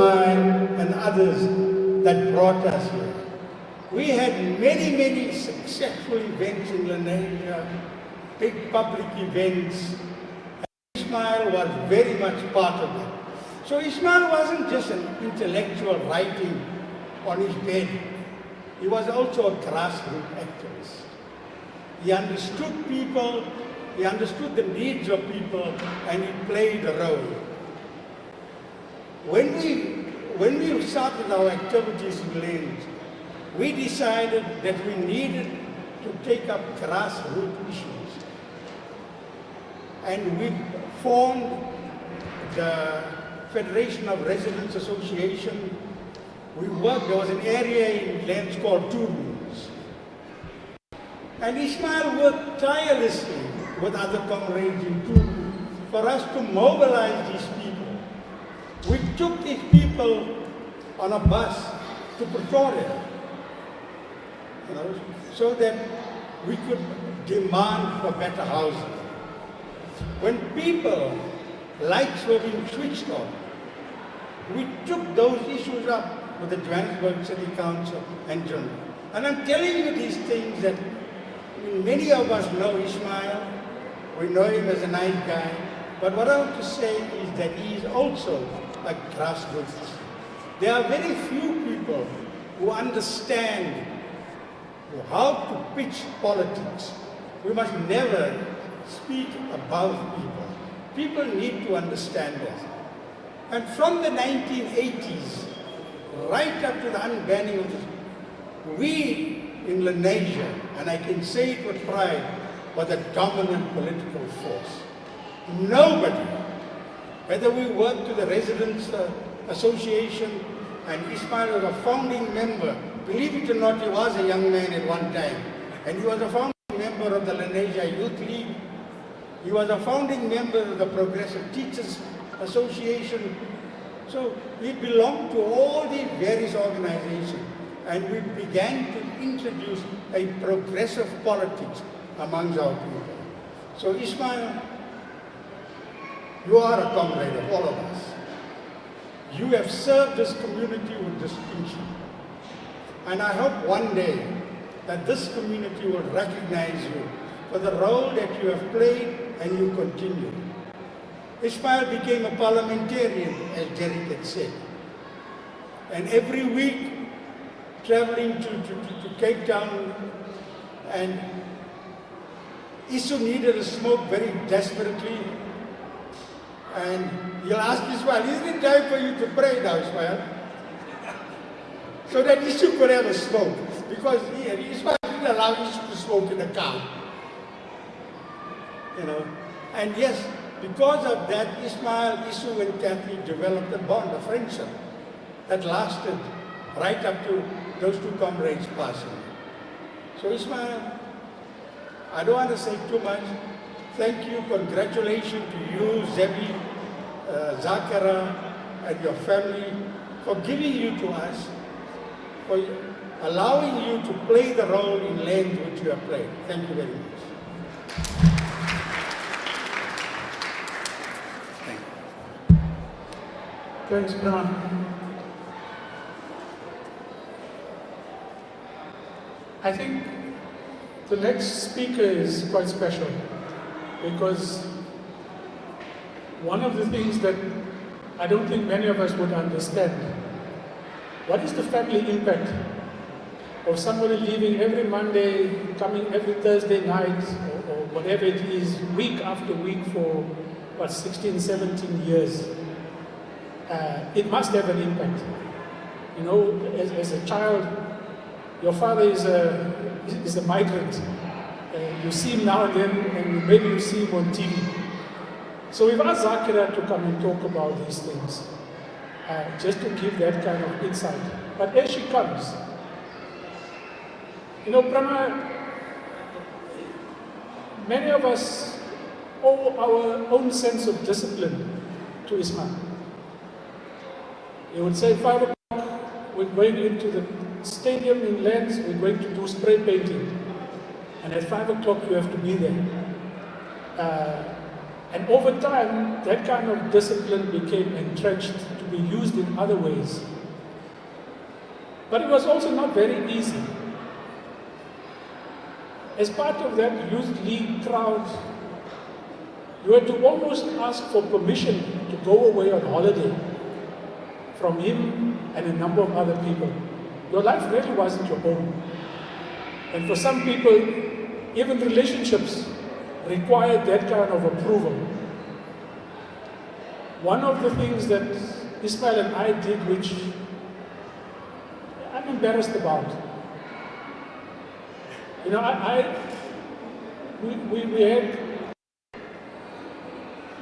Ismail and others that brought us here. We had many, many successful events in Lenasia, big public events. Ismail was very much part of it. So Ismail wasn't just an intellectual writing on his bed. He was also a grassroots activist. He understood people, he understood the needs of people, and he played a role. When we started our activities in Lens, we decided that we needed to take up grassroots issues. And we formed the Federation of Residents Association. We worked, there was an area in Lens called Two Rooms. And Ismail worked tirelessly with other comrades in Two Rooms for us to mobilize these people. We took these people on a bus to Pretoria, so that we could demand for better housing. When people, lights were being switched on, we took those issues up with the Johannesburg City Council and General. And I'm telling you these things that many of us know Ismail, we know him as a nice guy, but what I want to say is that he is also a grassroots. There are very few people who understand how to pitch politics. We must never speak above people. People need to understand that. And from the 1980s, right up to the unbanning of this, we in Lenasia, and I can say it with pride, were the dominant political force. Nobody, whether we worked to the Residents Association, and Ismail was a founding member. Believe it or not, he was a young man at one time. And he was a founding member of the Lenasia Youth League. He was a founding member of the Progressive Teachers Association. So we belonged to all these various organizations. And we began to introduce a progressive politics amongst our people. So Ismail, you are a comrade of all of us. You have served this community with distinction. And I hope one day that this community will recognize you for the role that you have played and you continue. Ismail became a parliamentarian, as Derek had said. And every week, traveling to Cape Town, and Isu needed a smoke very desperately. And he'll ask Ismail, isn't it time for you to pray now, Ismail? So that Isu could have a smoke. Because Ismail didn't allow Isu to smoke in the car. You know. And yes, because of that, Ismail, Isu and Kathy developed a bond, a friendship that lasted right up to those two comrades passing. So Ismail, I don't want to say too much. Thank you, congratulations to you, Zebi, Zakara, and your family for giving you to us, for allowing you to play the role in Lens which you have played. Thank you very much. Thank you. Thanks, Brian. I think the next speaker is quite special because one of the things that I don't think many of us would understand, what is the family impact of somebody leaving every Monday, coming every Thursday night, or whatever it is, week after week for, what, 16, 17 years? It must have an impact. You know, as a child, your father is a migrant. You see him now and then, and maybe you see him on TV. So we've asked Zakira to come and talk about these things, just to give that kind of insight. But as she comes, you know, Prama, many of us owe our own sense of discipline to Ismail. He would say, 5 o'clock, we're going into the stadium in Lens, we're going to do spray painting. And at 5 o'clock, you have to be there. And over time, that kind of discipline became entrenched to be used in other ways. But it was also not very easy. As part of that youth league crowd, you had to almost ask for permission to go away on holiday from him and a number of other people. Your life really wasn't your own. And for some people, even relationships required that kind of approval. One of the things that Ismail and I did, which I'm embarrassed about. You know,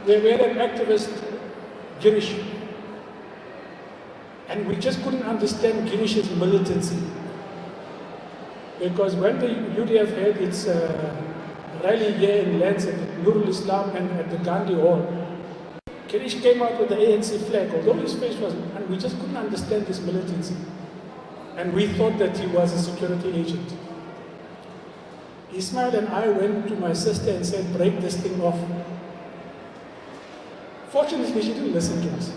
we had an activist, Girish, and we just couldn't understand Girish's militancy. Because when the UDF had its rally here in Lens at Nurul Islam and at the Gandhi Hall, Girish came out with the ANC flag, although his face was, and we just couldn't understand this militancy. And we thought that he was a security agent. Ismail and I went to my sister and said, break this thing off. Fortunately, she didn't listen to us.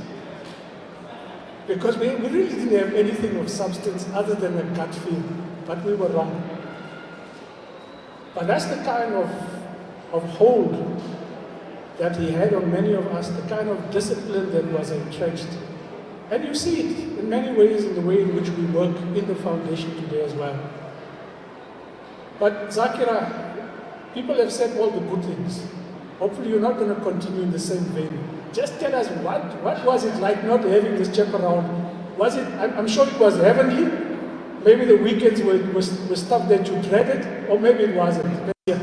Because we really didn't have anything of substance other than a gut feel. But we were wrong. But that's the kind of hold that he had on many of us, the kind of discipline that was entrenched. And you see it in many ways in the way in which we work in the foundation today as well. But Zakira, people have said all the good things. Hopefully you're not going to continue in the same vein. Just tell us what was it like not having this chap around? Was it, I'm sure it was heavenly. Maybe the weekends were stuff that you dreaded, or maybe it wasn't. Yeah.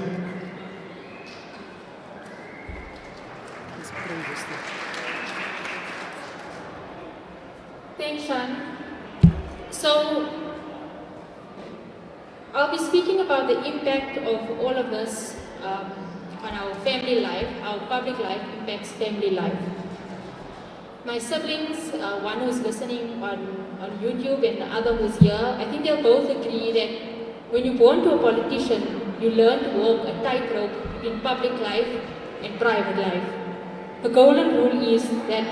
Thanks, Sean. So, I'll be speaking about the impact of all of this on our family life. Our public life impacts family life. My siblings, one who's listening on YouTube and the other who's here, I think they'll both agree that when you're born to a politician, you learn to walk a tightrope between public life and private life. The golden rule is that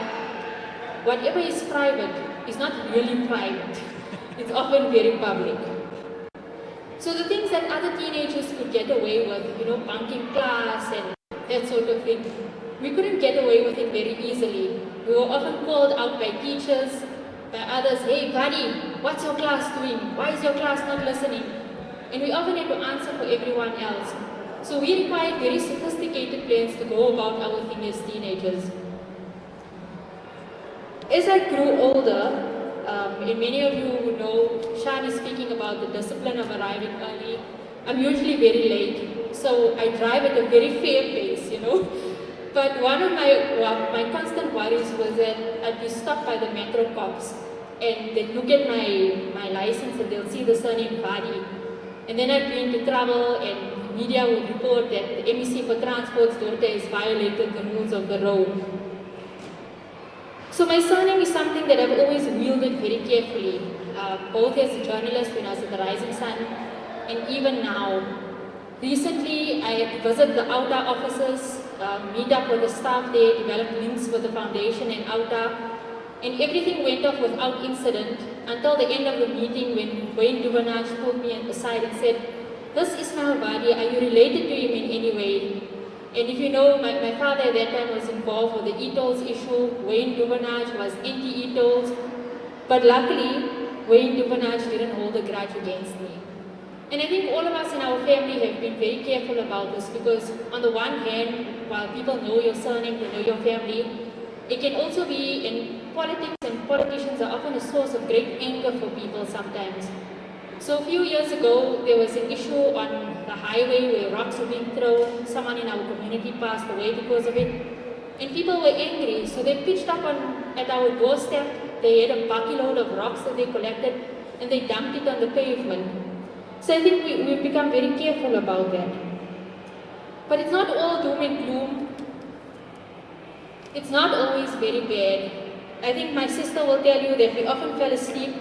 whatever is private is not really private. It's often very public. So the things that other teenagers could get away with, you know, bunking class and that sort of thing, we couldn't get away with it very easily. We were often called out by teachers, by others, hey Vadi, what's your class doing? Why is your class not listening? And we often had to answer for everyone else. So we required very sophisticated plans to go about our thing as teenagers. As I grew older, and many of you who know, Shan is speaking about the discipline of arriving early. I'm usually very late, so I drive at a very fair pace, you know. But one of my constant worries was that I'd be stopped by the metro cops, and they'd look at my license and they'll see the surname Vadi. And then I'd be into trouble, and the media would report that the MEC for Transport's daughter has violated the rules of the road. So my surname is something that I've always wielded very carefully, both as a journalist when I was at the Rising Sun, and even now. Recently, I had to visit the OUTA offices, meet up with the staff there, develop links with the foundation and OUTA, and everything went off without incident until the end of the meeting when Wayne Duvenage pulled me aside and said, "This Ismail Vadi, are you related to him in any way?" And if you know, my father at that time was involved with the e-tolls issue. Wayne Duvenage was anti-e-tolls. But luckily, Wayne Duvenage didn't hold a grudge against me. And I think all of us in our family have been very careful about this because on the one hand, while people know your surname, they know your family, it can also be in politics, and politicians are often a source of great anger for people sometimes. So a few years ago, there was an issue on the highway where rocks were being thrown. Someone in our community passed away because of it. And people were angry, so they pitched up at our doorstep. They had a bucket load of rocks that they collected, and they dumped it on the pavement. So I think we've become very careful about that. But it's not all doom and gloom. It's not always very bad. I think my sister will tell you that we often fell asleep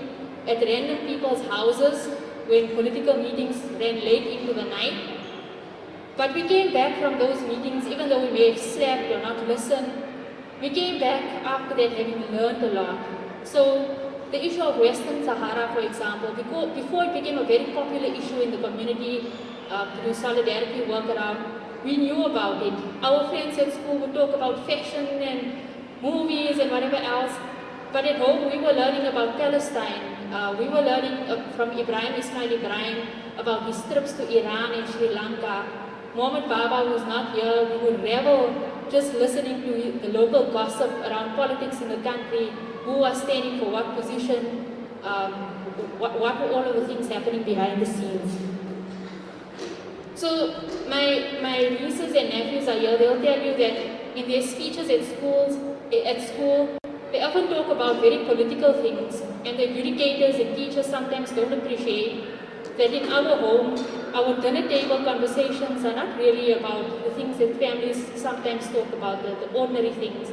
at random people's houses when political meetings ran late into the night. But we came back from those meetings, even though we may have slept or not listened, We came back after that having learned a lot. So the issue of Western Sahara, for example, before it became a very popular issue in the community to do solidarity work around, we knew about it. Our friends at school would talk about fashion and movies and whatever else. But at home, we were learning about Palestine. We were learning from Ismail Ibrahim about his trips to Iran and Sri Lanka. Mohammed Baba was not here. We would revel just listening to the local gossip around politics in the country, who was standing for what position, what were all of the things happening behind the scenes. So my nieces and nephews are here. They'll tell you that in their speeches at school, they often talk about very political things, and the educators and teachers sometimes don't appreciate that in our home, our dinner table conversations are not really about the things that families sometimes talk about, the ordinary things.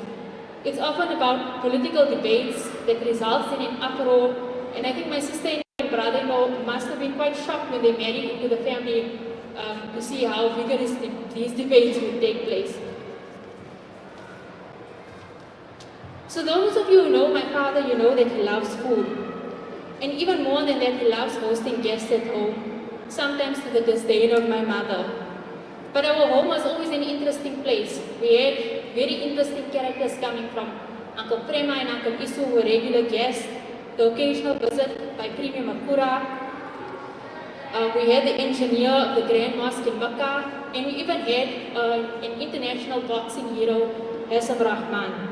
It's often about political debates that results in an uproar, and I think my sister and brother-in-law must have been quite shocked when they married into the family to see how vigorous these debates would take place. So those of you who know my father, you know that he loves food. And even more than that, he loves hosting guests at home, sometimes to the disdain of my mother. But our home was always an interesting place. We had very interesting characters coming from Uncle Prema and Uncle Isu, who were regular guests, the occasional visit by Premier Makura. We had the engineer of the Grand Mosque in Mecca, and we even had an international boxing hero, Hassan Rahman.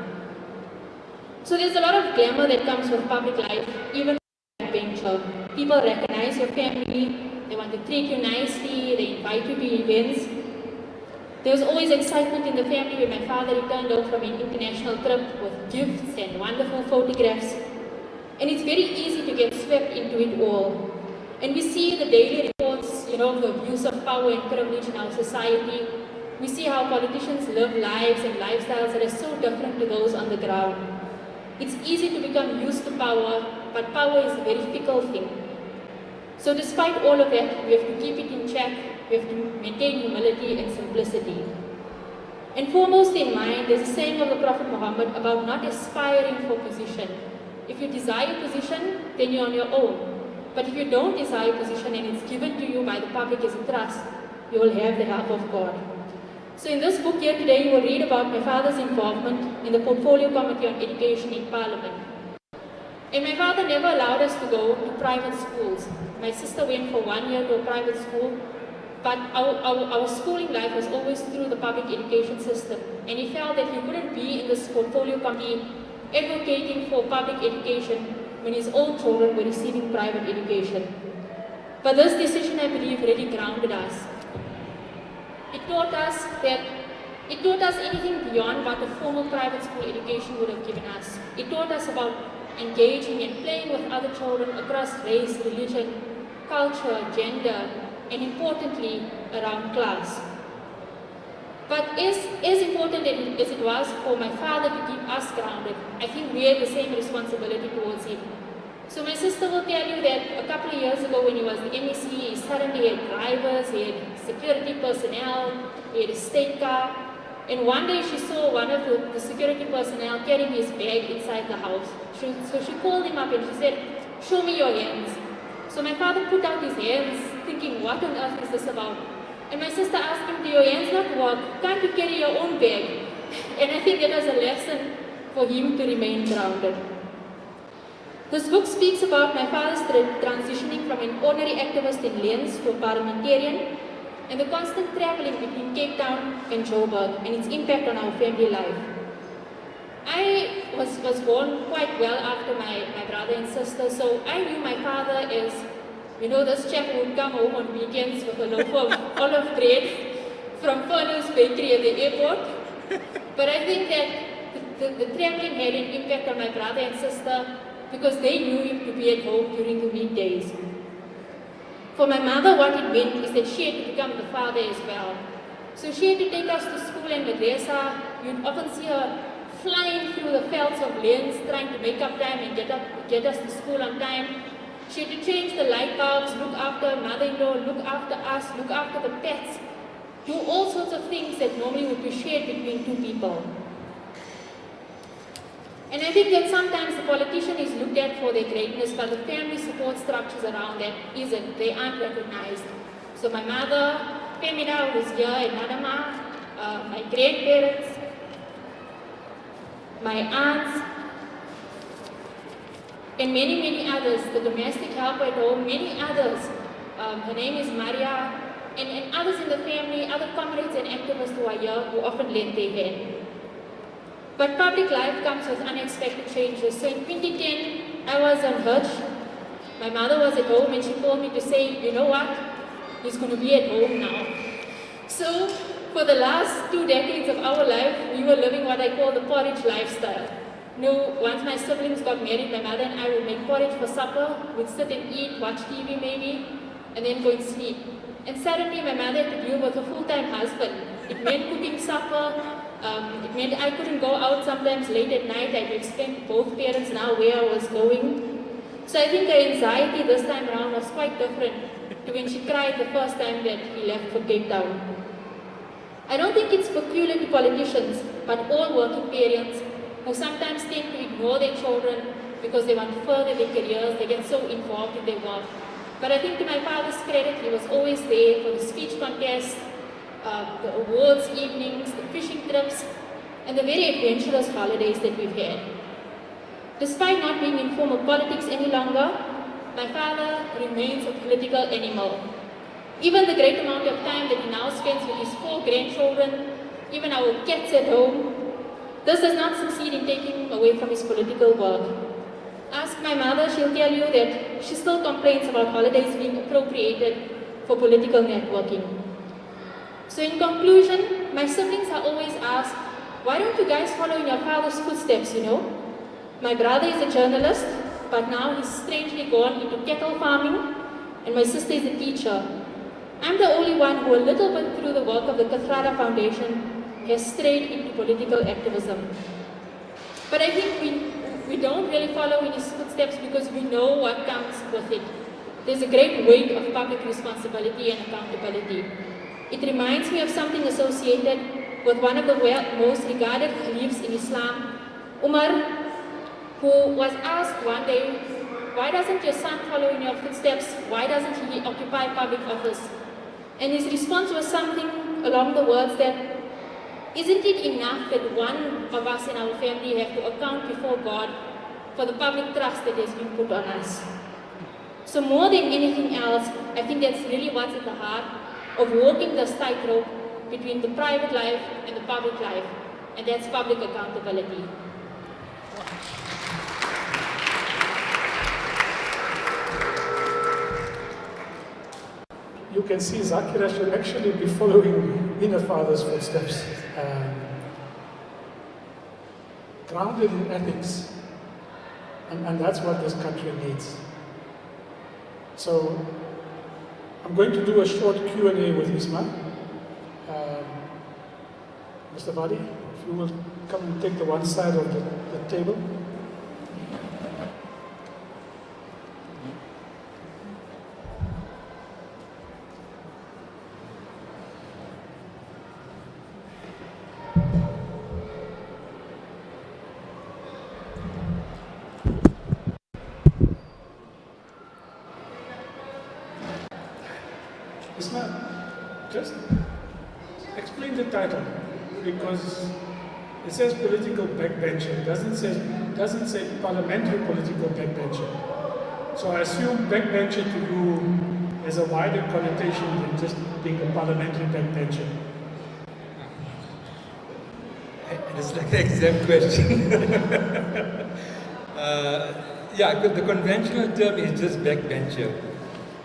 So there's a lot of glamour that comes with public life, even backbencher. People recognize your family, they want to treat you nicely, they invite you to events. There was always excitement in the family when my father returned home from an international trip with gifts and wonderful photographs. And it's very easy to get swept into it all. And we see the daily reports, of the abuse of power and privilege in our society. We see how politicians live lives and lifestyles that are so different to those on the ground. It's easy to become used to power, but power is a very fickle thing. So despite all of that, we have to keep it in check, we have to maintain humility and simplicity. And foremost in mind, there's a saying of the Prophet Muhammad about not aspiring for position. If you desire position, then you're on your own. But if you don't desire position and it's given to you by the public as a trust, you will have the help of God. So in this book here today, you will read about my father's involvement in the Portfolio Committee on Education in Parliament. And my father never allowed us to go to private schools. My sister went for 1 year to a private school, but our schooling life was always through the public education system. And he felt that he couldn't be in this Portfolio Committee advocating for public education when his own children were receiving private education. But this decision, I believe, really grounded us. It taught us anything beyond what a formal private school education would have given us. It taught us about engaging and playing with other children across race, religion, culture, gender, and importantly, around class. But as important as it was for my father to keep us grounded, I think we had the same responsibility towards him. So my sister will tell you that a couple of years ago when he was the MEC, he suddenly had drivers, he had security personnel, he had a state car. And one day she saw one of the security personnel carrying his bag inside the house. So she called him up and she said, "Show me your hands." So my father put out his hands thinking, what on earth is this about? And my sister asked him, "Do your hands not work? Can't you carry your own bag?" And I think that was a lesson for him to remain grounded. This book speaks about my father's transitioning from an ordinary activist in Lens to a parliamentarian, and the constant traveling between Cape Town and Joburg and its impact on our family life. I was born quite well after my brother and sister, so I knew my father as, this chap who would come home on weekends with a loaf of olive bread from Furnace Bakery at the airport. But I think that the traveling had an impact on my brother and sister because they knew him to be at home during the weekdays. For my mother, what it meant is that she had to become the father as well. So she had to take us to school and madrasa. You'd often see her flying through the fields of Lens, trying to make up time and get us to school on time. She had to change the light bulbs, look after mother-in-law, look after us, look after the pets, do all sorts of things that normally would be shared between two people. And I think that sometimes the politician is looked at for their greatness, but the family support structures around them isn't. They aren't recognized. So my mother, Femina, who's here, and Nanama, my grandparents, my aunts, and many, many others, the domestic helper at home, many others. Her name is Maria, and others in the family, other comrades and activists who are here, who often lend their hand. But public life comes with unexpected changes. So in 2010, I was on Hajj. My mother was at home and she called me to say, you know what, he's going to be at home now. So for the last 2 decades of our life, we were living what I call the porridge lifestyle. You know, once my siblings got married, my mother and I would make porridge for supper, we'd sit and eat, watch TV maybe, and then go and sleep. And suddenly my mother had to deal with a full-time husband. It meant cooking supper. It meant I couldn't go out sometimes late at night. I had to explain to both parents now where I was going. So I think her anxiety this time around was quite different to when she cried the first time that he left for Cape Town. I don't think it's peculiar to politicians, but all working parents who sometimes tend to ignore their children because they want to further their careers, they get so involved in their work. But I think to my father's credit, he was always there for the speech contests, the awards evenings, the fishing trips, and the very adventurous holidays that we've had. Despite not being in formal politics any longer, my father remains a political animal. Even the great amount of time that he now spends with his 4 grandchildren, even our cats at home, this does not succeed in taking him away from his political work. Ask my mother, she'll tell you that she still complains about holidays being appropriated for political networking. So in conclusion, my siblings are always asked, why don't you guys follow in your father's footsteps, you know? My brother is a journalist, but now he's strangely gone into cattle farming, and my sister is a teacher. I'm the only one who, a little bit through the work of the Kathrada Foundation, has strayed into political activism. But I think we don't really follow in his footsteps because we know what comes with it. There's a great weight of public responsibility and accountability. It reminds me of something associated with one of the most regarded caliphs in Islam, Umar, who was asked one day, why doesn't your son follow in your footsteps? Why doesn't he occupy public office? And his response was something along the words that, isn't it enough that one of us in our family have to account before God for the public trust that has been put on us? So more than anything else, I think that's really what's at the heart of walking the tightrope between the private life and the public life, and that's public accountability. You can see Zakira should actually be following in her father's footsteps, grounded in ethics, and that's what this country needs. So I'm going to do a short Q&A with Ismail. Mr. Vadi, if you will come and take the one side of the table. Ismail, just explain the title, because it says political backbencher. It doesn't say parliamentary political backbencher. So I assume backbencher to you has a wider connotation than just being a parliamentary backbencher. It's like an exam question. Yeah, the conventional term is just backbencher.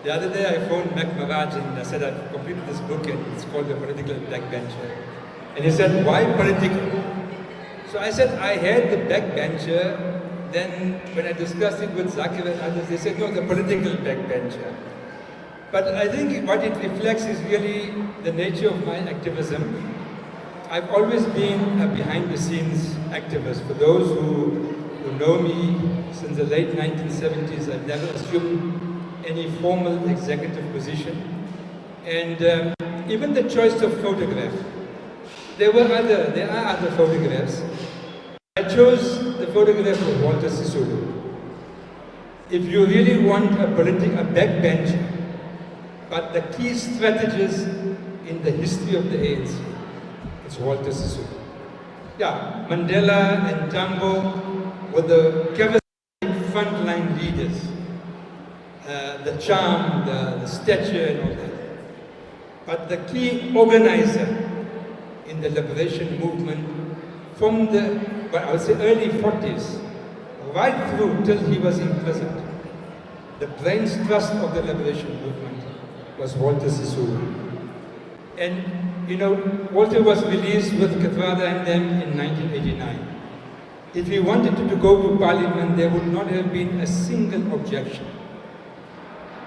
The other day I phoned Mac Maharaj and I said I've completed this book and it's called The Political Backbencher. And he said, why political? So I said, I had the backbencher, then when I discussed it with Zakir and others, they said, no, the political backbencher. But I think what it reflects is really the nature of my activism. I've always been a behind-the-scenes activist. For those who know me since the late 1970s, I've never assumed any formal executive position. And even the choice of photograph. There are other photographs. I chose the the photograph of Walter Sisulu. If you really want a backbencher, but the key strategist in the history of the ANC, it's Walter Sisulu. Yeah, Mandela and Tambo were the charismatic frontline leaders. The charm, the stature and all that. But the key organizer in the liberation movement from the, I would say, early 40s, right through till he was imprisoned, the brains trust of the liberation movement was Walter Sisulu. And, you know, Walter was released with Katrada and them in 1989. If he wanted to go to Parliament, there would not have been a single objection.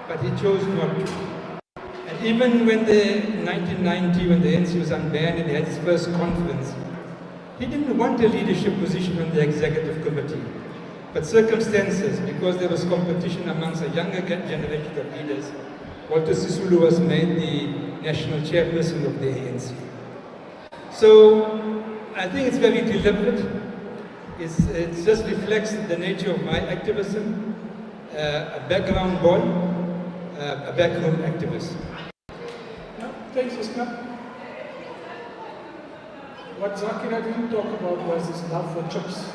But he chose not to. And even when in 1990, when the ANC was unbanned and he had his first conference, he didn't want a leadership position on the executive committee. But circumstances, because there was competition amongst a younger generation of leaders, Walter Sisulu was made the national chairperson of the ANC. So I think it's very deliberate. It just reflects the nature of my activism, a background boy, a backroom activist. No, thanks, Ismail. What Zakira didn't talk about was his love for chips.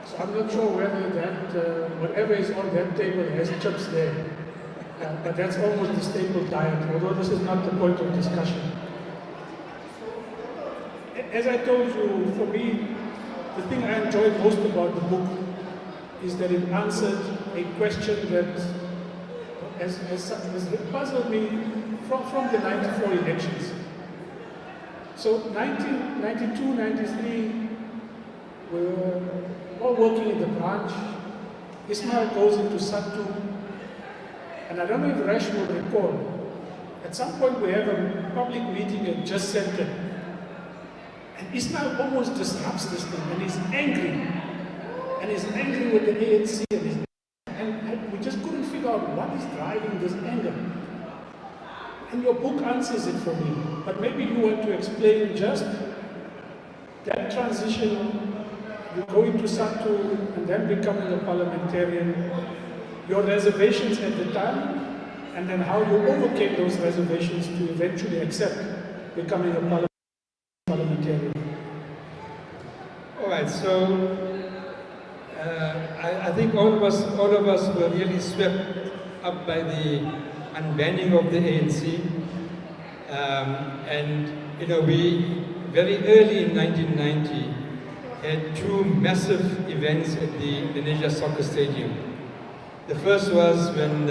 So I'm not sure whether that, whatever is on that table has chips there. But that's almost the staple diet, although this is not the point of discussion. As I told you, for me, the thing I enjoyed most about the book is that it answered a question that has puzzled me from the 94 elections. So 1992, 93, we were all working in the branch. Ismail goes into Sattu, and I don't know if Rash will recall, at some point we have a public meeting at Just Center, and Ismail almost disrupts this thing, and he's angry. And he's angry with the ANC, and we just couldn't figure out what is driving this anger. And your book answers it for me, but maybe you want to explain just that transition, you going to Sattu and then becoming a parliamentarian, your reservations at the time, and then how you overcame those reservations to eventually accept becoming a parliamentarian. All right, so I think all of us were really swept up by the unbanning of the ANC, and you know, we very early in 1990 had two massive events at the Lenasia soccer stadium. The first was when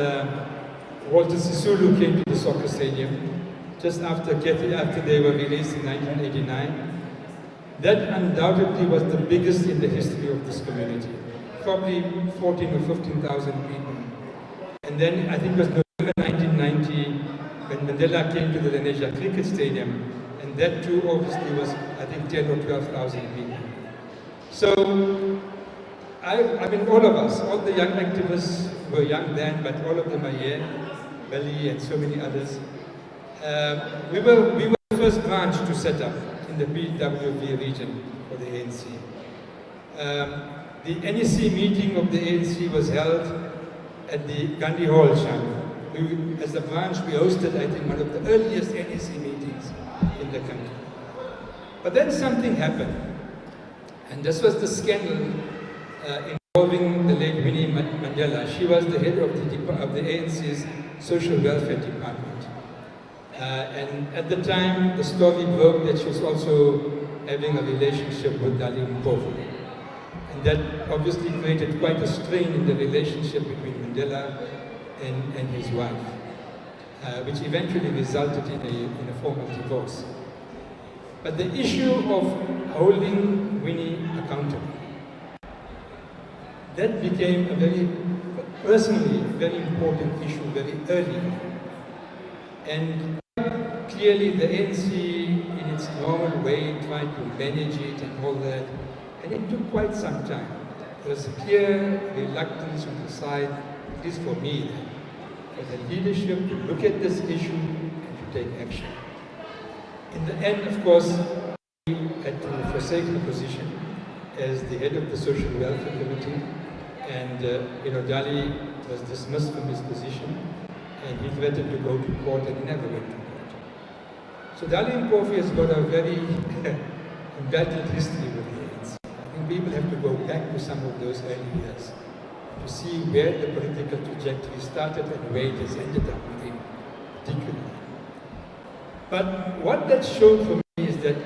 Walter Sisulu came to the soccer stadium just after they were released in 1989. That undoubtedly was the biggest in the history of this community. Probably 14 or 15,000 people. And then I think it was November 1990 when Mandela came to the Lenasia cricket stadium, and that too obviously was, I think, 10 or 12,000 people. So, I mean, all of us, all the young activists were young then, but all of them are here, Belly and so many others. We were the first branch to set up in the PWV region for the ANC. The NEC meeting of the ANC was held at the Gandhi Hall, Shana. As a branch, we hosted, I think, one of the earliest NEC meetings in the country. But then something happened, and this was the scandal involving the late Winnie Mandela. She was the head of the ANC's social welfare department. And at the time, the story broke that she was also having a relationship with Dali Mpofu. And that obviously created quite a strain in the relationship between Mandela and his wife, which eventually resulted in a formal divorce. But the issue of holding Winnie accountable, that became a personally very important issue very early. And clearly the ANC, in its normal way, tried to manage it and all that, and it took quite some time. There was a clear reluctance on the side, at least for me, for the leadership to look at this issue and to take action. In the end, of course, we had to forsake the position, as the head of the Social Welfare Committee, and Dali was dismissed from his position, and he threatened to go to court, and he never went to court. So Dali Mpofu has got a very embattled history with the ANC. I think people have to go back to some of those early years to see where the political trajectory started and where it has ended up with him, particularly. But what that showed for me is that,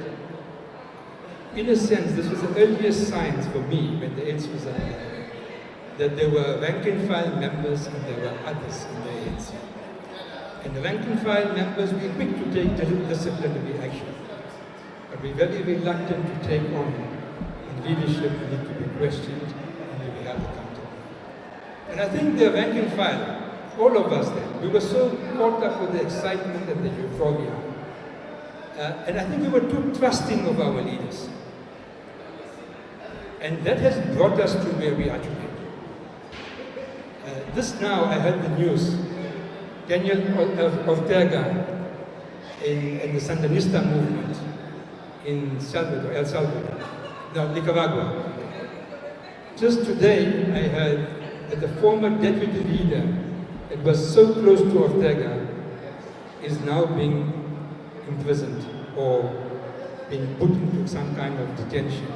in a sense, this was the earliest signs for me when the ANC was alive, that there were rank-and-file members and there were others in the ANC. And the rank-and-file members were quick to take disciplinary action, but we're very reluctant to take on leadership need to be questioned and to be held accountable. And I think the rank and file, all of us then, we were so caught up with the excitement and the euphoria. And I think we were too trusting of our leaders. And that has brought us to where we are today. This now, I heard the news, Daniel Ortega in the Sandinista movement in El Salvador, Nicaragua. Just today, I heard that the former deputy leader that was so close to Ortega is now being imprisoned or being put into some kind of detention.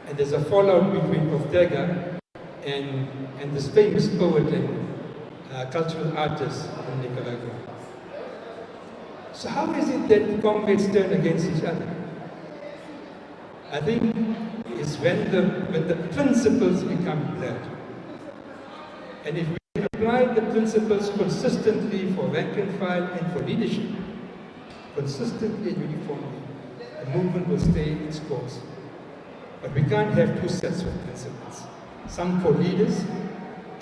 And there's a fallout between Ortega and this famous poet and cultural artist in Nicaragua. So how is it that comrades turn against each other? I think it's when the principles become blurred. And if we apply the principles consistently for rank and file and for leadership, consistently and uniformly, the movement will stay its course. But we can't have two sets of principles, some for leaders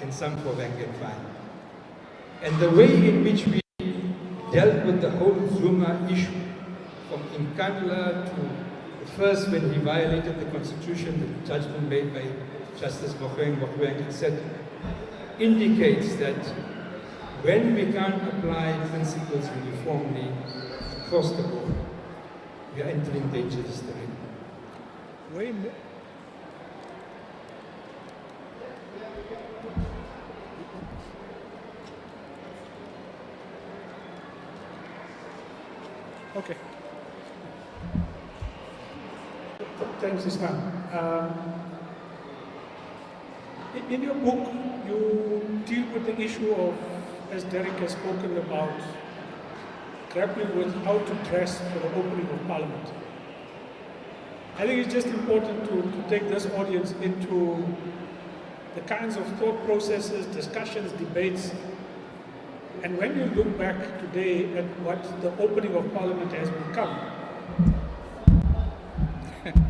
and some for rank and file. And the way in which we dealt with the whole Zuma issue, from Nkandla to first when he violated the constitution, the judgment made by Justice Mogoeng, etc., indicates that when we can't apply principles uniformly across the board, we are entering dangerous terrain. Okay. Thanks, Ismail. In your book, you deal with the issue of, as Derek has spoken about, grappling with how to dress for the opening of Parliament. I think it's just important to take this audience into the kinds of thought processes, discussions, debates, and when you look back today at what the opening of Parliament has become,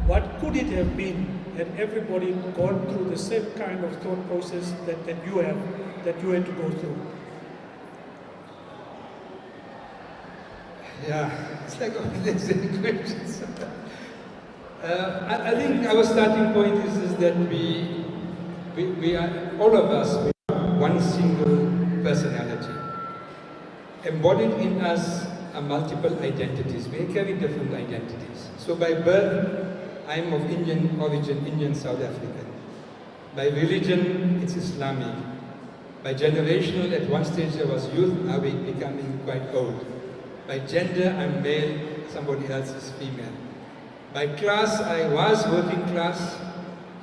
what could it have been had everybody gone through the same kind of thought process that you had to go through? Yeah, it's like all these questions. I think our starting point is that we are, all of us, we have one single personality. Embodied in us are multiple identities. We carry different identities. So by birth, I am of Indian origin, Indian South African. By religion, it's Islamic. By generational, at one stage I was youth, now we're becoming quite old. By gender, I'm male, somebody else is female. By class, I was working class,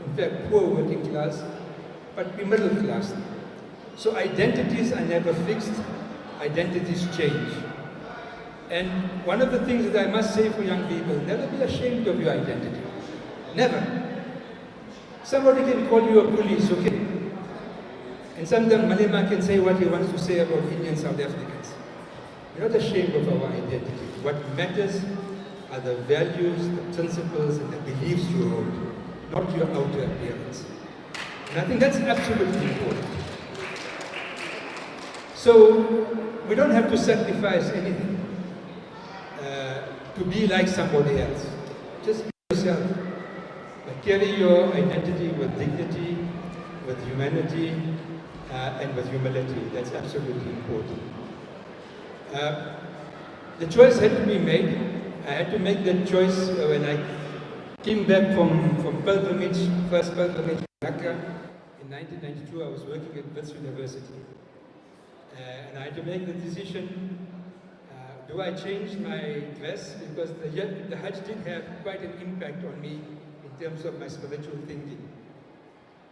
in fact poor working class, but we're middle class now. So identities are never fixed, identities change. And one of the things that I must say for young people, never be ashamed of your identity. Never. Somebody can call you a police, okay? And sometimes Malema can say what he wants to say about Indian South Africans. We're not ashamed of our identity. What matters are the values, the principles, and the beliefs you hold, not your outer appearance. And I think that's absolutely important. So, we don't have to sacrifice anything to be like somebody else. Just be yourself. But carry your identity with dignity, with humanity, and with humility. That's absolutely important. The choice had to be made. I had to make that choice when I Came back from pilgrimage, first pilgrimage to Mecca. In 1992, I was working at Wits University. And I had to make the decision, do I change my dress? Because the Hajj did have quite an impact on me in terms of my spiritual thinking.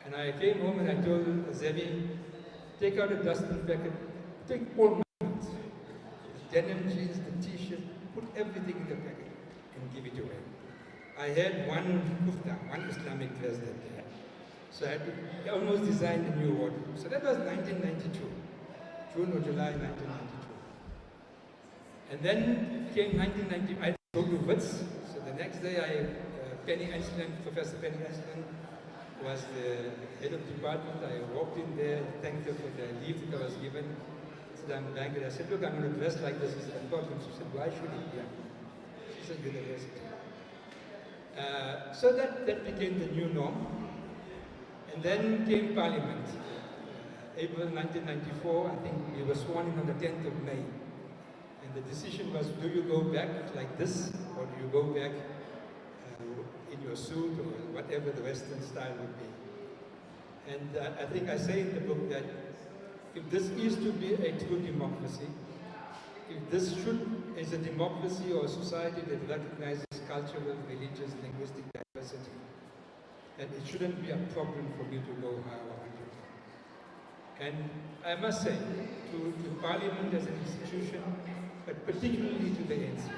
And I came home and I told Zevi, take out a dustbin packet, take all my clothes, the denim jeans, the t-shirt, put everything in the packet and give it away. I had one kufta, one Islamic dress that day. So I almost designed a new wardrobe. So that was 1992, June or July 1992. And then came 1990, I go to Wits. So the next day Professor Penny Ansland was the head of department. I walked in there, thanked her for the leave that I was given. I said, I'm blank. I said, look, I'm going to dress like this. He said, no problem. She said, why should it be? She said, university. So that became the new norm. And then came Parliament. April 1994, I think we were sworn in on the 10th of May. And the decision was, do you go back like this, or do you go back in your suit, or whatever the Western style would be. And I think I say in the book that if this is to be a true democracy, if this is a democracy or a society that recognizes cultural, religious, linguistic diversity, then it shouldn't be a problem for me to go how I want to. And I must say, to Parliament as an institution, but particularly to the ANC,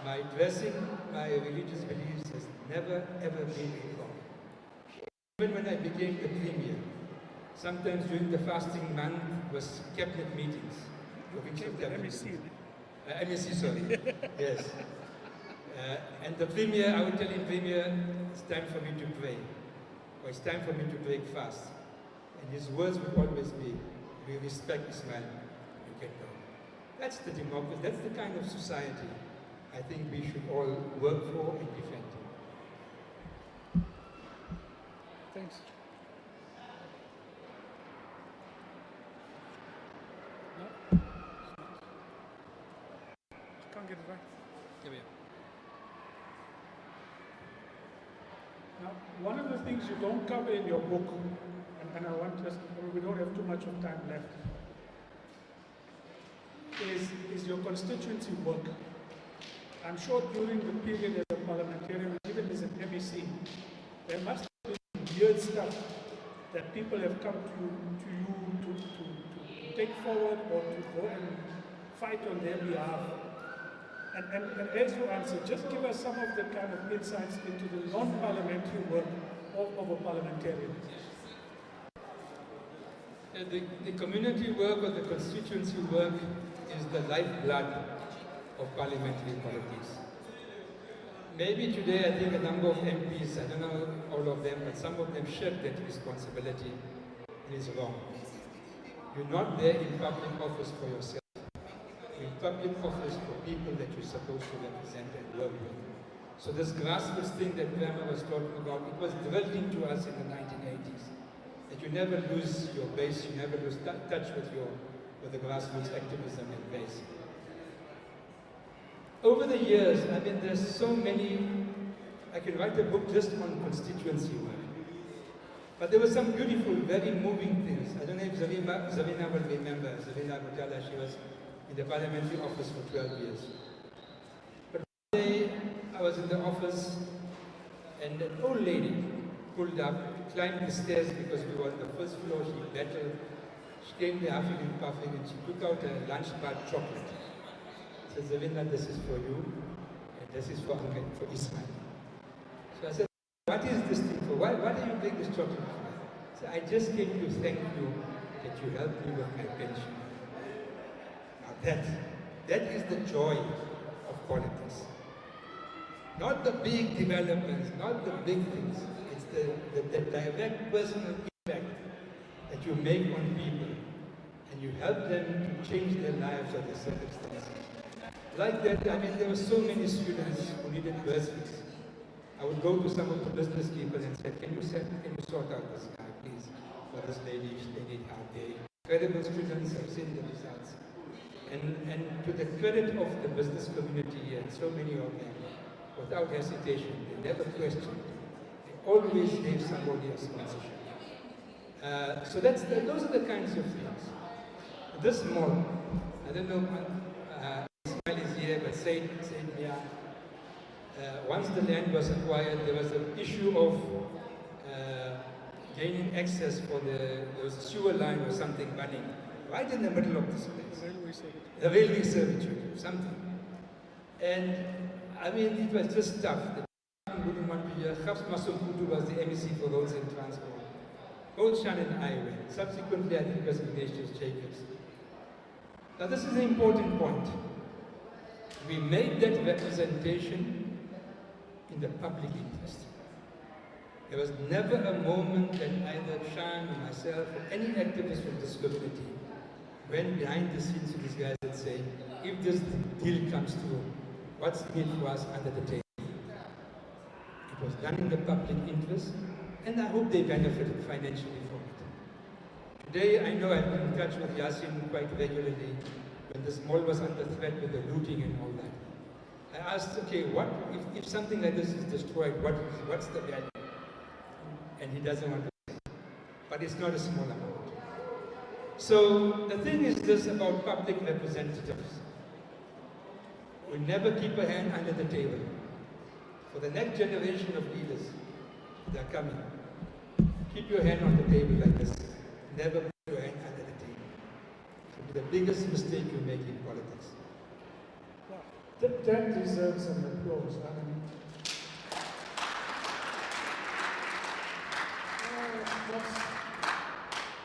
my dressing, my religious beliefs has never ever been a problem. Even when I became the Premier, sometimes during the fasting month was cabinet meetings. MEC, sorry. Yes. And the Premier, I would tell him, Premier, it's time for me to pray. Or it's time for me to break fast. And his words would always be, we respect Ismail, you can go. That's the democracy, that's the kind of society I think we should all work for and defend. Thanks. No? Can't get it right. Here we are. Now, one of the things you don't cover in your book, and I want us, we don't have too much of time left, is your constituency work. I'm sure during the period as a parliamentarian, even as an MEC, there must have been weird stuff that people have come to you to take forward or to go and fight on their behalf. And as you answer, just give us some of the kind of insights into the non-parliamentary work of a parliamentarian. The community work or the constituency work is the lifeblood of parliamentary politics. Maybe today I think a number of MPs, I don't know all of them, but some of them shirk that responsibility. It is wrong. You're not there in public office for yourself. You're in public office for people that you're supposed to represent and work with. So this grassroots thing that Grandma was talking about, it was drilled into us in the 1980s. That you never lose your base, you never lose touch with the grassroots activism and base. Over the years, I mean, there's so many, I can write a book just on constituency work. But there were some beautiful, very moving things. I don't know if Zavina will remember, Zavina Butala, she was in the parliamentary office for 12 years. But one day, I was in the office, and an old lady pulled up, climbed the stairs because we were on the first floor, she battled. She came there huffing and puffing, and she took out a lunch bar chocolate. She said, Zavina, this is for you, and this is for Ismail. So I said, what is this thing for? Why do you bring this chocolate for me? So I just came to thank you that you helped me with my pension. Now that is the joy of politics. Not the big developments, not the big things. It's the direct personal impact that you make on people, and you help them to change their lives or their circumstances. Like that, I mean, there were so many students who needed bursaries. I would go to some of the business people and say, can you sort out this guy, please, for this lady, they need help. They're incredible students, I've seen the results. And to the credit of the business community and so many of them, without hesitation. They never questioned. They always gave somebody a sponsorship. So those are the kinds of things. This mall, I don't know, Ismail is here, but Said Mia, once the land was acquired, there was an issue of gaining access for there was a sewer line or something running right in the middle of this place. The railway servitude, something. And I mean, it was just tough. The wouldn't want to hear. Khafs Masukutu was the MEC for roads and transport. Both Shan and I went. Subsequently, I think it was Ignatius Jacobs. Now, this is an important point. We made that representation in the public interest. There was never a moment that either Shan or myself or any activist from this community went behind the scenes to these guys and saying, if this deal comes through, what's in it for us under the table? It was done in the public interest, and I hope they benefited financially from it. Today, I know I've been in touch with Yasin quite regularly when this mall was under threat with the looting and all that. I asked, okay, what if something like this is destroyed, what's the value? And he doesn't want to say. But it's not a small amount. So the thing is this about public representatives. We never keep a hand under the table. For the next generation of leaders that are coming, keep your hand on the table like this. Never put your hand under the table. It will be the biggest mistake you make in politics. That deserves an applause. I mean,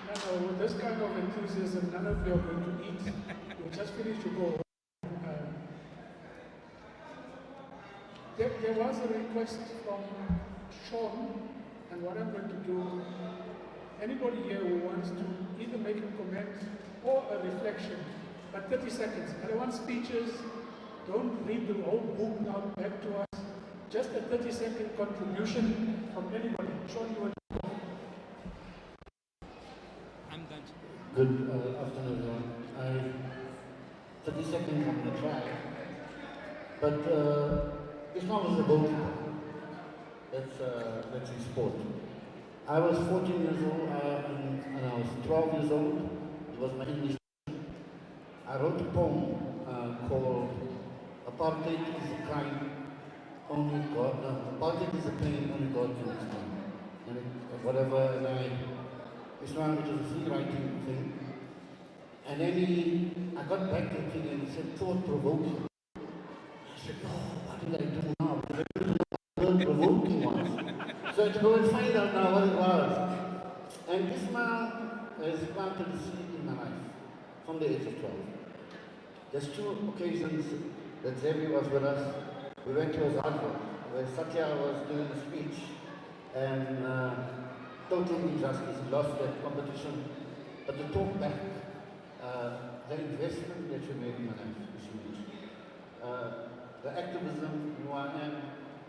no, with this kind of enthusiasm, none of you are going to eat. You'll just finish to go home. There was a request from Sean, and what I'm going to do, anybody here who wants to either make a comment or a reflection, but 30 seconds. I don't want speeches. Don't read the whole book now back to us. Just a 30-second contribution from anybody. Sean, you will. I'm done. Good afternoon, everyone. 30 seconds on the track, but Ismail was a goalkeeper. That's his sport. I was 14 years old and I was 12 years old. It was my English. I wrote a poem called Apartheid is a crime, only God, no, apartheid is a pain, only God can explain. And whatever, and Ismail, it was a free writing thing. And then I got back to the thing and he said, thought-provoking. I said, oh, what did I do now? Because I didn't know what provoking was. So I had to go and find out now what it was. And Ismail has planted a seed in my life from the age of 12. There's two occasions that Xavier was with us. We went to a Zadro where Satya was doing a speech and total injustice, he lost that competition. But to talk back, the investment that you made in my life is huge. The activism, who I am,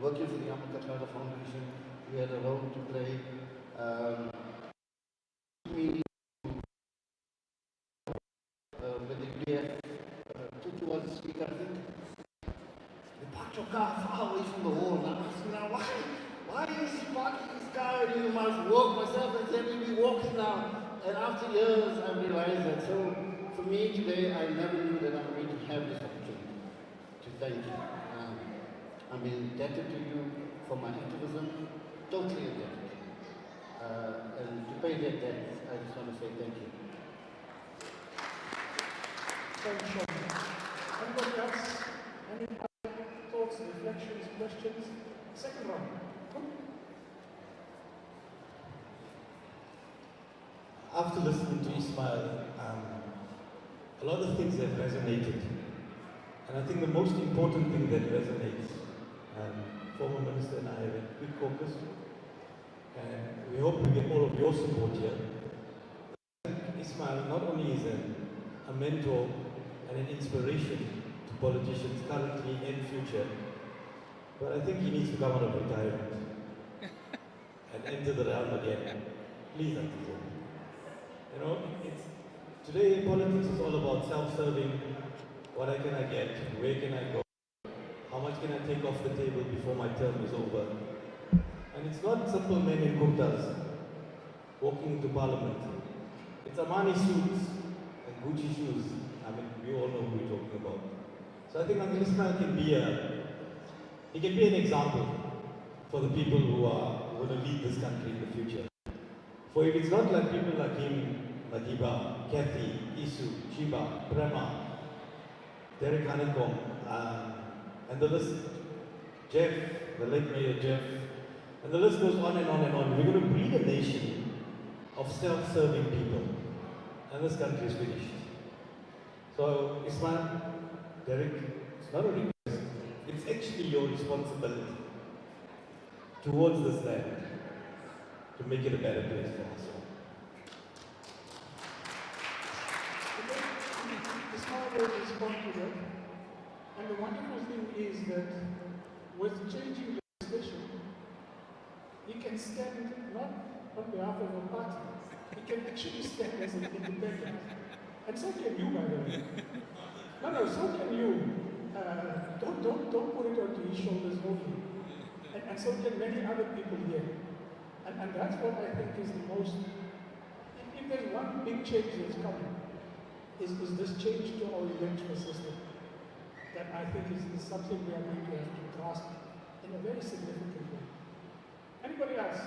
working for the Yamakatala Foundation, we had a role to play. With the UDF, Tutu was the speaker, I think. They parked your car far away from the wall. And I asked now, why is he parking his car? You must walk. Myself and Zebby, we walking now. And after years, I realized that. So for me today, I never knew that I'm going to have this opportunity to thank you. I'm indebted to you for my activism, totally indebted. And to pay that debt, I just want to say thank you. Thank you, Sean. Anybody else? Any other thoughts, reflections, questions? Second round. After listening to Ismail, a lot of things have resonated. And I think the most important thing that resonates, former Minister and I have a quick caucus, and we hope we get all of your support here. Ismail not only is a mentor and an inspiration to politicians currently and future, but I think he needs to come out of retirement and enter the realm again. Please, Auntie. You know, today politics is all about self-serving. What can I get? Where can I go? How much can I take off the table before my term is over? And it's not simple men in kurtas walking into parliament. It's Armani suits and Gucci shoes. I mean, we all know who we're talking about. So I think Uncle Ismail can be an example for the people who are going to lead this country in the future. For if it's not like people like him, Madiba, Kathy, Isu, Chiba, Prema, Derek Honeycomb, and the list, Jeff, the late Mayor Jeff, and the list goes on and on and on. We're going to breed a nation of self-serving people, and this country is finished. So, Ismail, Derek, it's not a request, it's actually your responsibility towards this land to make it a better place for us all. Ismail will respond to that. And the wonderful thing is that with changing legislation, he can stand not on behalf of a party, he can actually stand as an independent. And so can you, by the way. No, so can you. Don't put it onto his shoulders only. And so can many other people here. And that's what I think is the most, if there's one big change that's coming, is this change to our electoral system that I think is something we are going to have to grasp in a very significant way. Anybody else?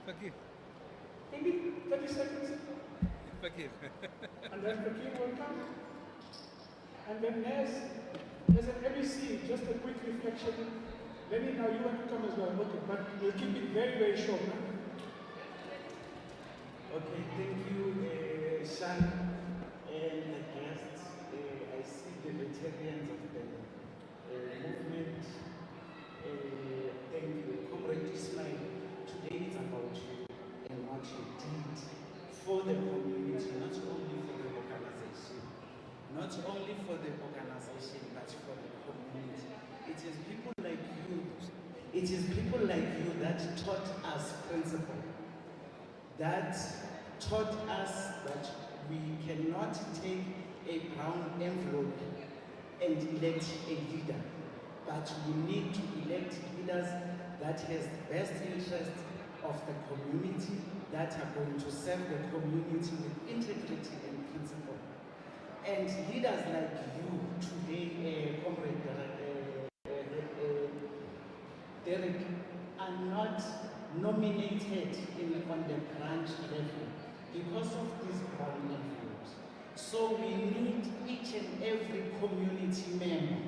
Fakir. Maybe 30 seconds? Fakir. And then Fakir will come. And then there's an MEC, just a quick reflection. Lenny, now you want to come as well, okay, but we'll keep it very, very short now. Okay, thank you, Shan, and the guests. I see the veterans of the movement. Thank you, Comrade Ismail. Today it's about you and what you did for the community, not only for the organization. Not only for the organization, but for the community. It is people like you, that taught us principle, that taught us that we cannot take a brown envelope and elect a leader, but we need to elect leaders that has the best interest of the community, that are going to serve the community with integrity and principle. And leaders like you today, Comrade Derek, are not nominated on the branch level because of these brown envelopes. So we need each and every community member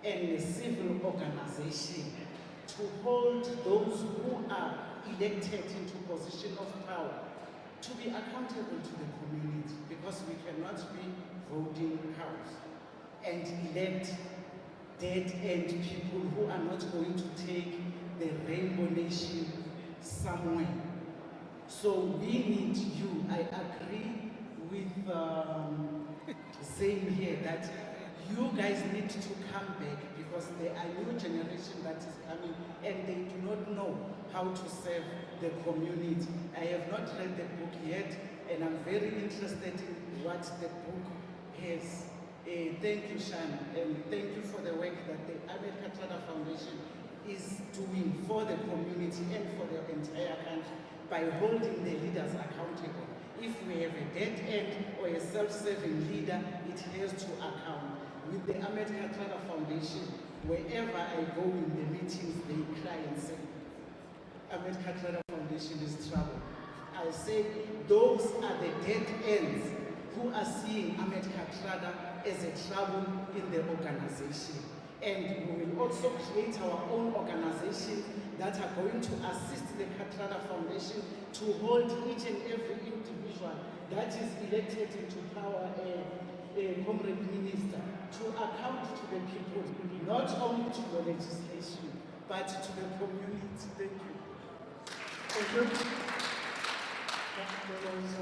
and a civil organization to hold those who are elected into position of power to be accountable to the community, because we cannot be voting cows and elect dead-end people who are not going to take the Rainbow Nation somewhere. So we need you. I agree with Zain here that you guys need to come back, because there are new generation that is coming and they do not know how to serve the community. I have not read the book yet, and I'm very interested in what the book has. Thank you, Shan, and thank you for the work that the Ahmed Kathrada Foundation is doing for the community and for the entire country by holding the leaders accountable. If we have a dead end or a self-serving leader, it has to account. With the Ahmed Kathrada Foundation, wherever I go in the meetings, they cry and say, Ahmed Kathrada Foundation is trouble. I say, those are the dead ends who are seeing Ahmed Kathrada as a trouble in the organization. And we will also create our own organizations that are going to assist the Kathrada Foundation to hold each and every individual that is elected into power, a comrade minister, to account to the people, not only to the legislation, but to the community. Thank you. Thank you. There was,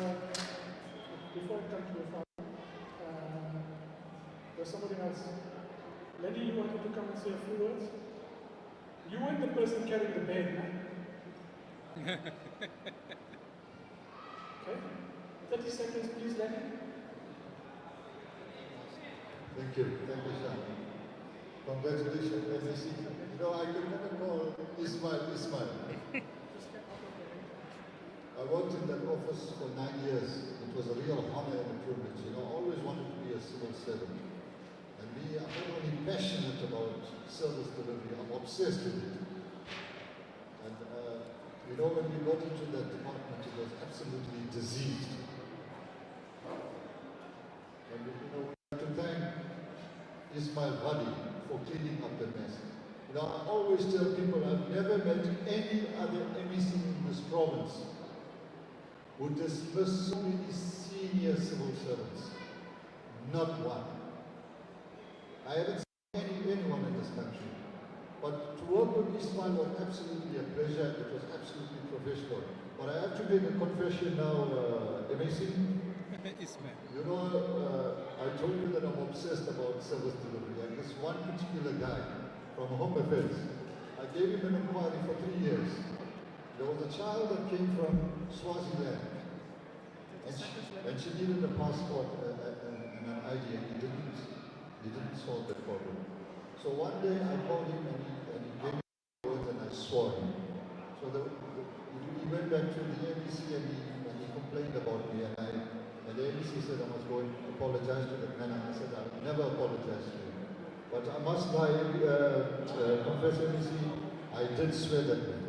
before I come to your father, there's somebody else. Lenny, you wanted to come and say a few words? You weren't the person carrying the bag, man. Okay. 30 seconds, please, Lenny. Thank you, Sean. Congratulations, NSC. You know, I could never call Ismail Ismail. I worked in that office for 9 years. It was a real honor and a privilege. You know, I always wanted to be a civil servant. And me, I'm not only passionate about service delivery, I'm obsessed with it. And you know, when we got into that department, it was absolutely diseased. And you know, we have to thank Ismail Vadi for cleaning up the mess. You know, I always tell people I've never met any other MEC in this province who dismiss so many senior civil servants. Not one. I haven't seen anyone in this country. But to work with Ismail was absolutely a pleasure. It was absolutely professional. But I have to make a confession now, MEC. Ismail. You know, I told you that I'm obsessed about service delivery, and this one particular guy from Home Affairs, I gave him an inquiry for 3 years. There was a child that came from Swaziland, and she needed a passport and an ID, and he didn't solve that problem. So one day I called him and he gave me words and I swore him. So he went back to the ABC and he complained about me, and the ABC said I must go and apologize to that man. And I said I'll never apologize to him. But I must confess, ABC, I did swear that man.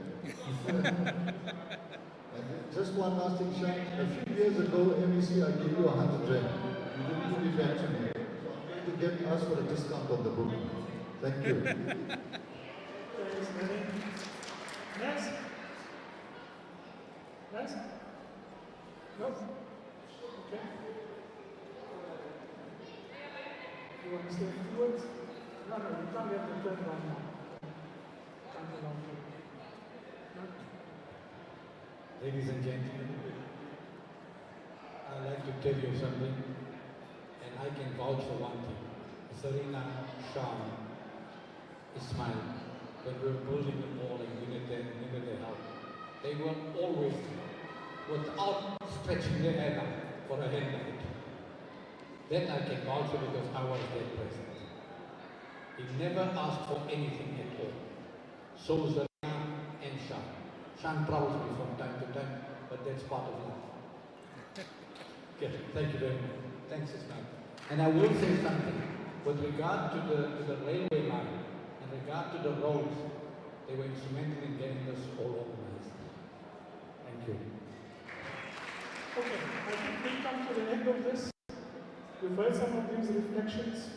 And just one last thing, Sean. A few years ago, MEC, I gave you 100 rand. You didn't give it back to me. So I'm going to get us for a discount on the book. Thank you. Thanks, Manny. Next? Next? No? Okay. You want to say a few words? No, you can't have the turn around now. Can't go around here. No? Ladies and gentlemen, I'd like to tell you something, and I can vouch for one thing. Serena, Sean, Ismail, when we were building the mall and needed their help, they were always, without stretching their hand out for a handout. That I can vouch for because I was there present. He never asked for anything at all. So Serena and Sean. Sean troubles me from time to time, but that's part of life. Okay, thank you very much. Thanks, Ismail. And I will say something. With regard to the railway line, and regard to the roads, they were instrumental in getting this all organized. Thank you. Okay, I think we come to the end of this. We've heard some of these reflections.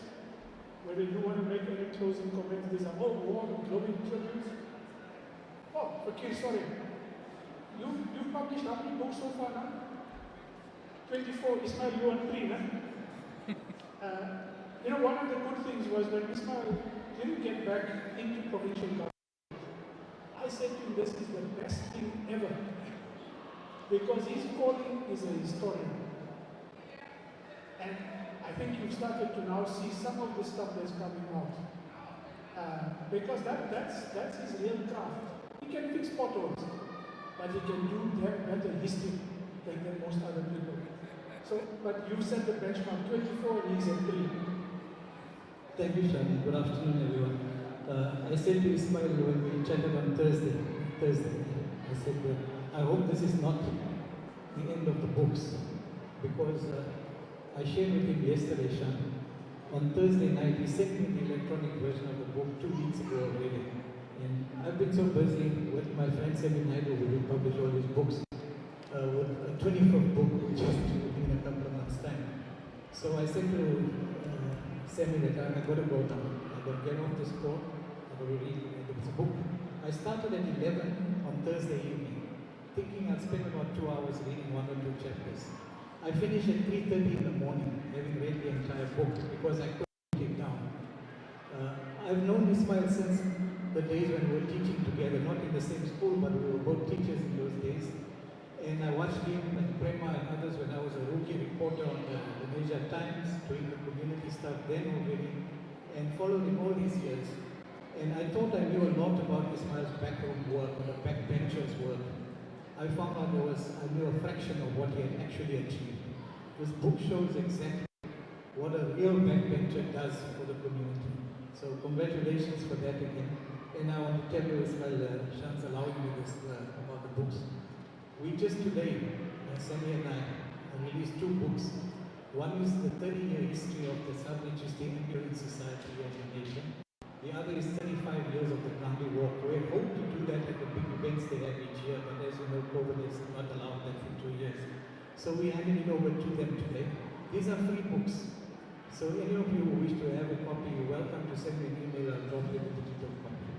Whether you want to make any closing comments, there's a whole wall of glowing tributes. Oh, okay, sorry. You've published how many books so far now? 24. Ismail, you on 3, no? You know, one of the good things was when Ismail didn't get back into provincial government, I said to him, this is the best thing ever. Because his calling is a historian. And I think you've started to now see some of the stuff that's coming out. Because that's his real craft. He can fix potholes, but he can do better history than most other people. So, but you set the benchmark 24 and he's at 3. Thank you, Shani. Good afternoon, everyone. I said to Ismail when we chatted on Thursday, I said that I hope this is not the end of the books, because I shared with him yesterday, Shan. On Thursday night, he sent me the electronic version of the book 2 weeks ago already. And I've been so busy with my friend every night who will publish all these books, with a 25th book, which is in a couple of months' time. So I said to Sammy that I got to go now. I got to get off this call. I got to read this book. I started at 11 on Thursday evening, thinking I'd spend about 2 hours reading 1 or 2 chapters. I finished at 3:30 in the morning, having read the entire book because I couldn't put it down. I've known Ismail since the days when we were teaching together, not in the same school, but we were both teachers in those days. And I watched him and Prema and others when I was a rookie reporter on the Lenasia Times, doing the community stuff then already, and followed him all these years. And I thought I knew a lot about Ismail's backroom work, or the backbencher's work. I found out I knew a fraction of what he had actually achieved. This book shows exactly what a real backbencher does for the community. So congratulations for that again. And I want to tell you as well, Shan's allowing me this about the books. We just today, Sammy and I, released 2 books. One is the 30-year history of the Sub-Literacy Endurance Society of Lenasia. The other is 35 years of the Gandhi Walk. We hope to do that at the big events they have each year, but as you know, COVID has not allowed that for 2 years. So we handed it over to them today. These are free books. So any of you who wish to have a copy, you're welcome to send me an email. I'll drop you a digital copy.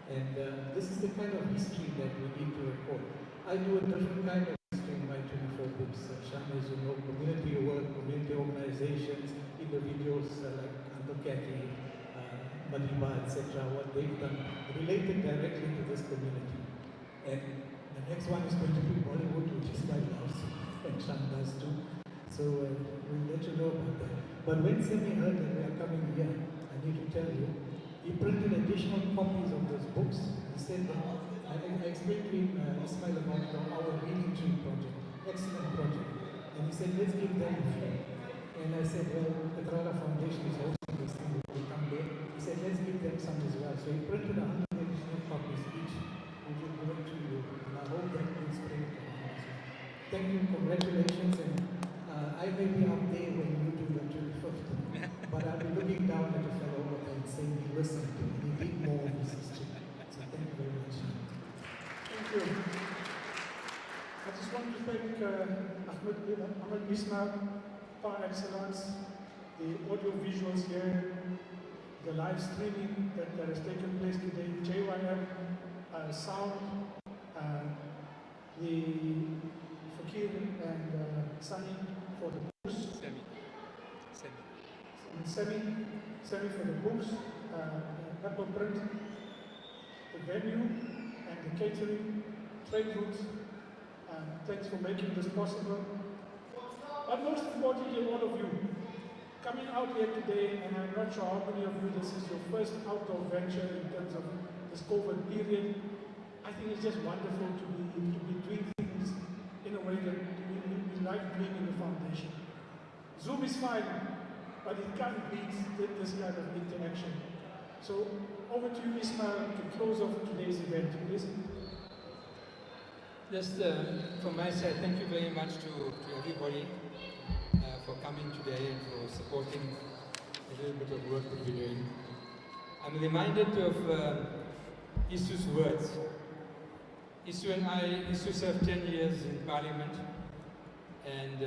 And this is the kind of history that we need to record. I do a different kind of history in my 24 books. Shan, as you know, community work, community organizations, individuals like Anto Kathy, Madiba, etc., what they've done related directly to this community. And the next one is going to be Bollywood, which is quite nice, and Shan does too. So we'll let you know about that. But when Semi heard that we are coming here, I need to tell you, he printed additional copies of those books. He said that, I explained to him, Ismail, about our reading tree project, excellent project. And he said, let's give them a few. And I said, well, the Traderoute Foundation is hosting this thing, we come there. He said, let's give them some as well. So he printed 100 additional copies each, which will give it to you. And I hope that will spread it around. Thank you, congratulations. And I may be up there when you do your 25th, but I'll be looking down at a fellow over there and saying, he listened to me, he did more of his history. So thank you very much. Thank you. I just want to thank Ahmed Ismail, par excellence, the audio visuals here, the live streaming that has taken place today, JYM, sound, the Fakir and Sunny for the books. Semi for the books, Apple Print, the venue and the catering, Traderoute. Thanks for making this possible. But most importantly, all of you coming out here today, and I'm not sure how many of you this is your first outdoor venture in terms of this COVID period. I think it's just wonderful to be doing things in a way that we like doing in the foundation. Zoom is fine, but it can't beat this kind of interaction. So over to you, Ismail, to close off today's event, please. Just from my side, thank you very much to everybody for coming today and for supporting a little bit of work that we're doing. I'm reminded of Isu's words. Isu served 10 years in Parliament, and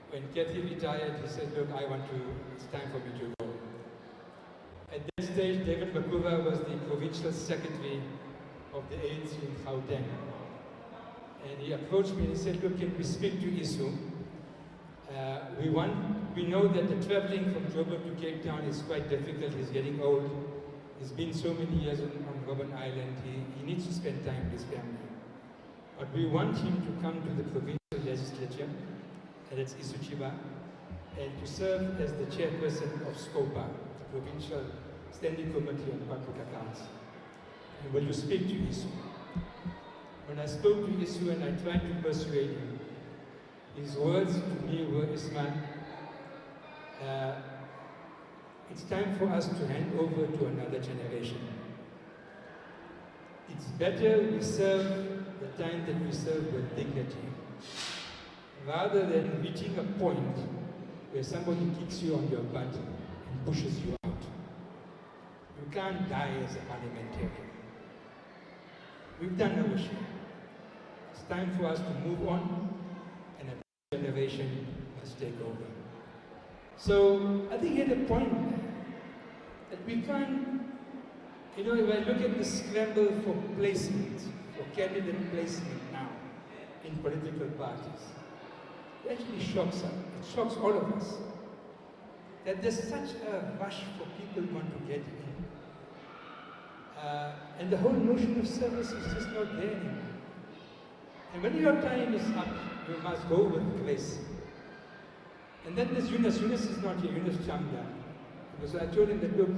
when Kathy retired, he said, look, it's time for me to go. At that stage, David Makuva was the provincial secretary of the ANC in Gauteng. And he approached me and he said, look, can we speak to Isu? We know that the traveling from Joburg to Cape Town is quite difficult. He's getting old. He's been so many years on Robben Island. He needs to spend time with his family. But we want him to come to the provincial legislature, and that's Isu Chiba, and to serve as the chairperson of SCOPA, the Provincial Standing Committee on Public Accounts. And will you speak to Isu? When I spoke to Isu and I tried to persuade him, his words to me were, Ismail, it's time for us to hand over to another generation. It's better we serve the time that we serve with dignity, rather than reaching a point where somebody kicks you on your butt and pushes you out. You can't die as a parliamentarian. We've done our share. It's time for us to move on, and a generation must take over. So I think at a point that we can't, if I look at the scramble for placement, for candidate placement now in political parties, it actually shocks us. It shocks all of us. That there's such a rush for people who want to get in. And the whole notion of service is just not there anymore. And when your time is up, you must go with grace. And then there's Yunus. Yunus is not here. Yunus Chamda. Because I told him that, look,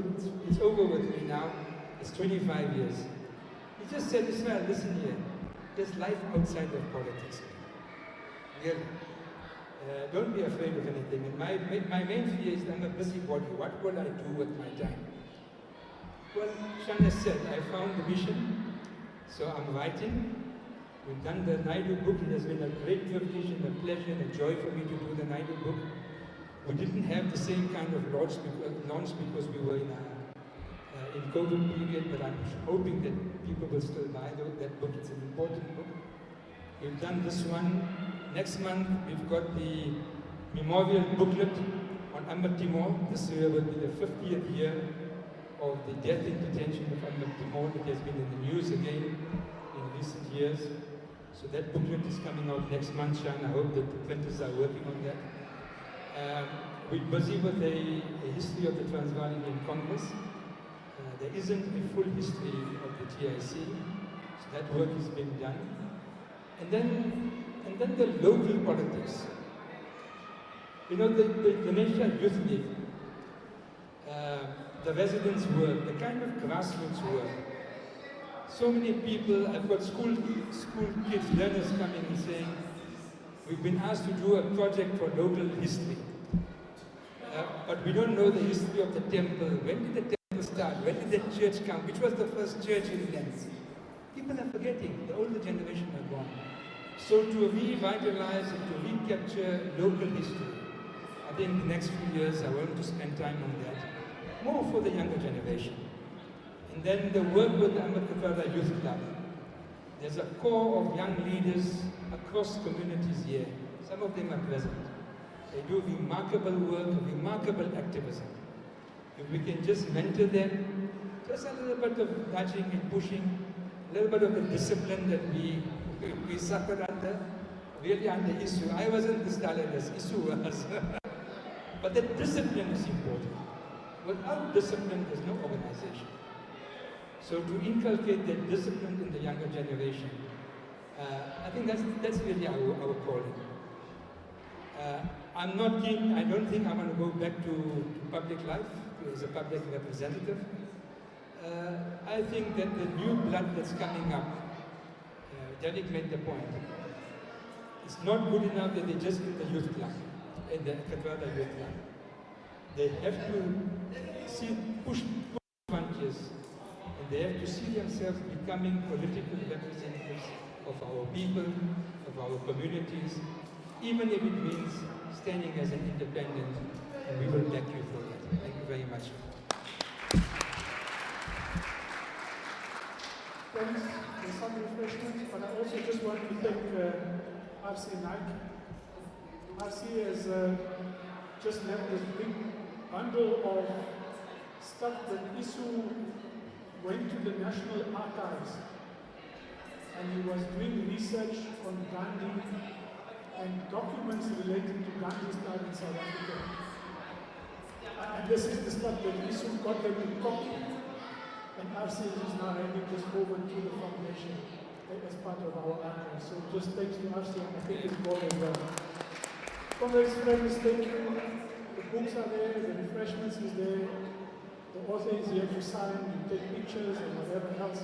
it's over with me now. It's 25 years. He just said, Ismail, listen here. There's life outside of politics. Really. Don't be afraid of anything. And my main fear is I'm a busybody. What will I do with my time? Well, Shana said, I found the mission, so I'm writing. We've done the Naidu book. It has been a great privilege and a pleasure and a joy for me to do the Naidu book. We didn't have the same kind of launch because we were in COVID period, but I'm hoping that people will still buy that book. It's an important book. We've done this one. Next month, we've got the memorial booklet on Ahmed Timor. This year will be the 50th year of the death in detention of Ahmed Timor. It has been in the news again in recent years. So that booklet is coming out next month, Shan. I hope that the printers are working on that. We're busy with a history of the Transvaal Indian Congress. There isn't a full history of the TIC, so that work is being done. And then the local politics. You know, the Lenasia Youth League, the residents' work, the kind of grassroots work. So many people, I've got school kids, learners coming and saying, we've been asked to do a project for local history. But we don't know the history of the temple. When did the temple start? When did the church come? Which was the first church in Lens? People are forgetting. The older generation are gone. So to revitalize and to recapture local history, I think the next few years I want to spend time on that, more for the younger generation. And then the work with the Ahmed Katwada Youth Club. There's a core of young leaders across communities here. Some of them are present. They do remarkable work, remarkable activism. If we can just mentor them, just a little bit of nudging and pushing, a little bit of the discipline that we suffered under, really under issue. I wasn't this talented as issue was. But the discipline is important. Without discipline, there's no organization. So to inculcate that discipline in the younger generation, I think that's really our calling. I'm not keen, I don't think I'm going to go back to public life as a public representative. I think that the new blood that's coming up, Derek made the point, it's not good enough that they just get the youth club, in the Katwada Youth Club. They have to push frontiers, and they have to see themselves becoming political representatives of our people, of our communities, even if it means standing as an independent, and we will back you for that. Thank you very much. Friends, there's some refreshments, but I also just want to thank RC Nike. RC has just left this big bundle of stuff that Isu went to the National Archives, and he was doing research on Gandhi and documents relating to Gandhi's time in South Africa. And this is the stuff that Isu got them to copy, and RC is now handing this over to the foundation as part of our archive. So just thanks to RC, and I think it's going as well. Comrades, friends, thank you. The books are there, the refreshments is there, the author is here to sign, you take pictures and whatever else.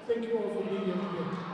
Thank you all for being here today.